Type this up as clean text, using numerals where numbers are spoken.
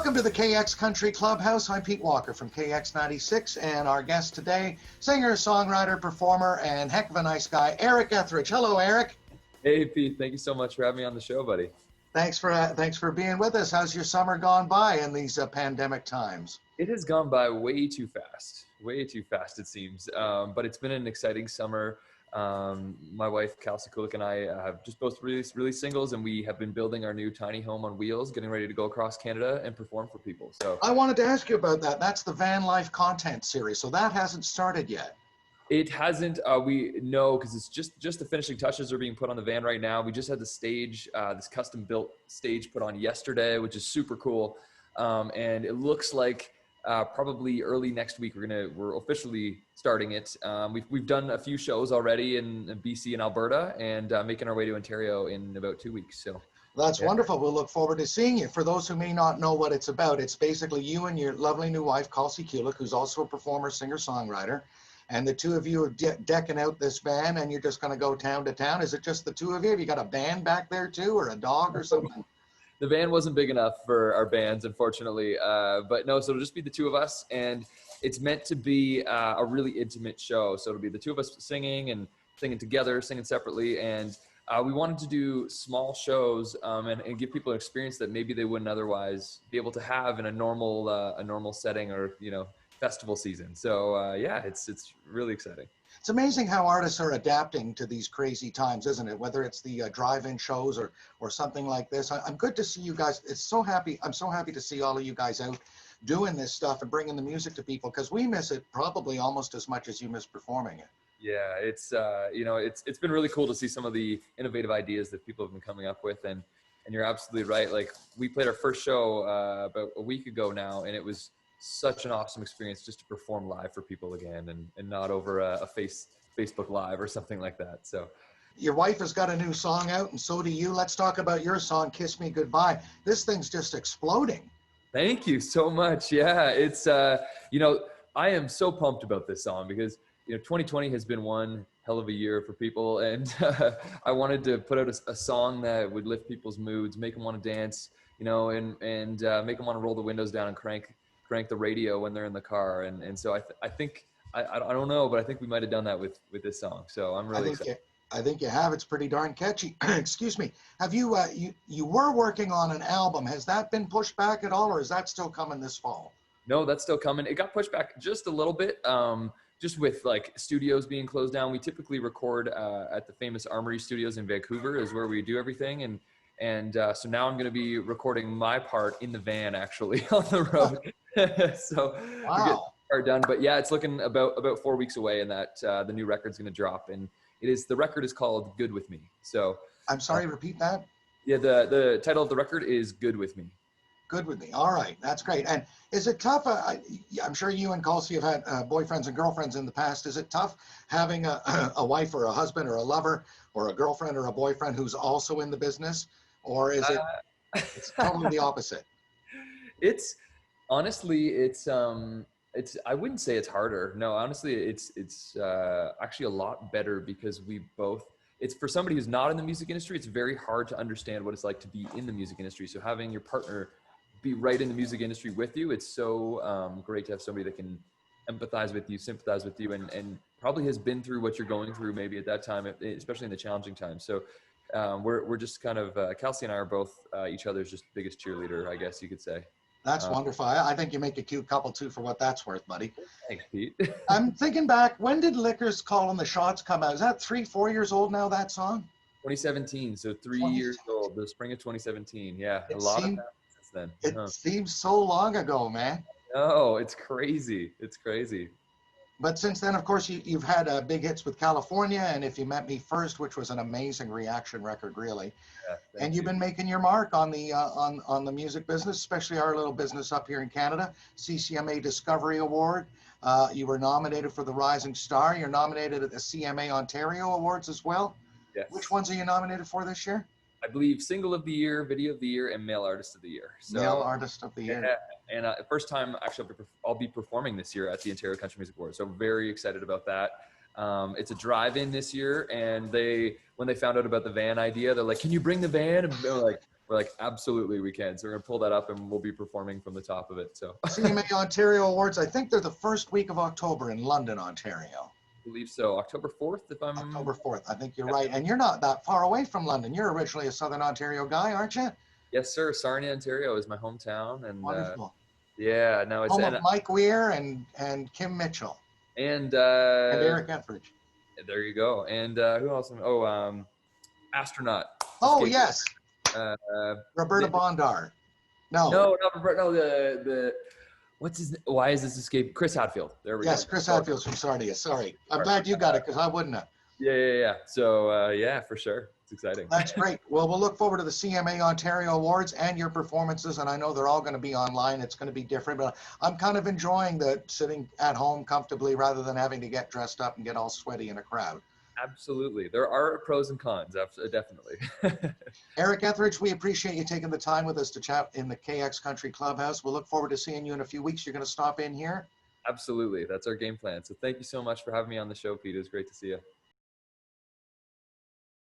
Welcome to the KX Country Clubhouse. I'm Pete Walker from KX96, and our guest today, singer, songwriter, performer, and heck of a nice guy, Eric Ethridge. Hello, Eric. Hey, Pete. Thank you so much for having me on the show, buddy. Thanks for being with us. How's your summer gone by in these pandemic times? It has gone by way too fast, it seems. But it's been an exciting summer. My wife, Kalsey Kulyk, and I have just both released singles, and we have been building our new tiny home on wheels, getting ready to go across Canada and perform for people. So I wanted to ask you about that. That's the Van Life content series. So that hasn't started yet. It hasn't. We know because it's just the finishing touches are being put on the van right now. We just had the stage, this custom built stage put on yesterday, which is super cool. And it looks like probably early next week we're officially starting it. We've done a few shows already in BC and Alberta, and making our way to Ontario in about 2 weeks. So that's wonderful. We'll look forward to seeing you. For those who may not know what it's about, it's basically you and your lovely new wife, Kalsey Kulyk, who's also a performer, singer, songwriter. And the two of you are decking out this van, and you're just going to go town to town. Is it just the two of you? Have you got a band back there too, or a dog or something? The van wasn't big enough for our bands, unfortunately. But no, so it'll just be the two of us, and it's meant to be a really intimate show. So it'll be the two of us singing together, singing separately. And we wanted to do small shows and give people an experience that maybe they wouldn't otherwise be able to have in a normal setting, or, festival season. So yeah, it's really exciting. It's amazing how artists are adapting to these crazy times, isn't it? Whether it's the drive-in shows or something like this. I'm good to see you guys. I'm so happy to see all of you guys out doing this stuff and bringing the music to people, because we miss it probably almost as much as you miss performing it. Yeah, it's it's been really cool to see some of the innovative ideas that people have been coming up with, and you're absolutely right. Like, we played our first show about a week ago now, and it was such an awesome experience just to perform live for people again, and not over a Facebook Live or something like that. So your wife has got a new song out, and so do you. Let's talk about your song, Kiss Me Goodbye. This thing's just exploding. Thank you so much. Yeah, it's I am so pumped about this song because 2020 has been one hell of a year for people, and I wanted to put out a song that would lift people's moods, make them want to dance, and make them want to roll the windows down and crank the radio when they're in the car. And so I think I don't know, but I think we might have done that with this song. So I'm really excited. I think you have. It's pretty darn catchy. Excuse me. Have you you were working on an album? Has that been pushed back at all, or is that still coming this fall? No, that's still coming. It got pushed back just a little bit, just with like studios being closed down. We typically record at the famous Armory Studios in Vancouver, is where we do everything. And so now I'm going to be recording my part in the van, actually, on the road. So wow. We get part done. But yeah, it's looking about 4 weeks away, and that the new record's going to drop. And the record is called Good With Me. So I'm sorry, repeat that. Yeah, the title of the record is Good With Me. Good With Me. All right, that's great. And is it tough? I'm sure you and Kalsey have had boyfriends and girlfriends in the past. Is it tough having a wife or a husband or a lover or a girlfriend or a boyfriend who's also in the business? Or is it's totally the opposite? It's honestly, I wouldn't say it's harder. No, honestly, it's actually a lot better, because it's for somebody who's not in the music industry, it's very hard to understand what it's like to be in the music industry. So having your partner be right in the music industry with you, it's so great to have somebody that can empathize with you, sympathize with you, and probably has been through what you're going through maybe at that time, especially in the challenging times. So we're just kind of, Kalsey and I are both each other's just biggest cheerleader, I guess you could say. That's wonderful. I think you make a cute couple too, for what that's worth, buddy. Thanks, Pete. I'm thinking back, when did Liquor's Calling the Shots come out? Is that 3-4 years old now, that song? 2017, so 3 years old, the spring of 2017. Yeah, a lot of time since then. It seems so long ago, man. Oh, it's crazy. It's crazy. But since then, of course, you've had big hits with California and If You Met Me First, which was an amazing reaction record, really. Yeah, and you've been making your mark on the music business, especially our little business up here in Canada. CCMA Discovery Award. You were nominated for the Rising Star. You're nominated at the CMAOntario Awards as well. Yes. Which ones are you nominated for this year? I believe Single of the Year, Video of the Year, and Male Artist of the Year. So, Male Artist of the Year. And first time, actually, I'll be performing this year at the Ontario Country Music Awards. So I'm very excited about that. It's a drive-in this year, and when they found out about the van idea, they're like, "Can you bring the van?" And we're We're like, absolutely, we can. So we're going to pull that up and we'll be performing from the top of it. So CMA Ontario Awards, I think they're the first week of October in London, Ontario. I believe so. October 4th, if I'm... October 4th. I think you're right. And you're not that far away from London. You're originally a Southern Ontario guy, aren't you? Yes, sir. Sarnia, Ontario is my hometown. And wonderful. Yeah, no, it's... Home of Mike Weir and Kim Mitchell. And Eric Ethridge. There you go. And who else? Astronaut. Oh, yes. Roberta the- Bondar. No, not Roberta. No, the what's his? Why is this escape? Chris Hadfield. There we go. yes, Chris Hadfield's from Sarnia. Sorry, I'm glad you got it because I wouldn't have. Yeah. So yeah, for sure, it's exciting. That's great. Well, we'll look forward to the CMA Ontario Awards and your performances, and I know they're all going to be online. It's going to be different, but I'm kind of enjoying the sitting at home comfortably rather than having to get dressed up and get all sweaty in a crowd. Absolutely. There are pros and cons, definitely. Eric Ethridge, we appreciate you taking the time with us to chat in the KXCountry Clubhouse. We'll look forward to seeing you in a few weeks. You're going to stop in here? Absolutely. That's our game plan. So thank you so much for having me on the show, Pete. It was great to see you.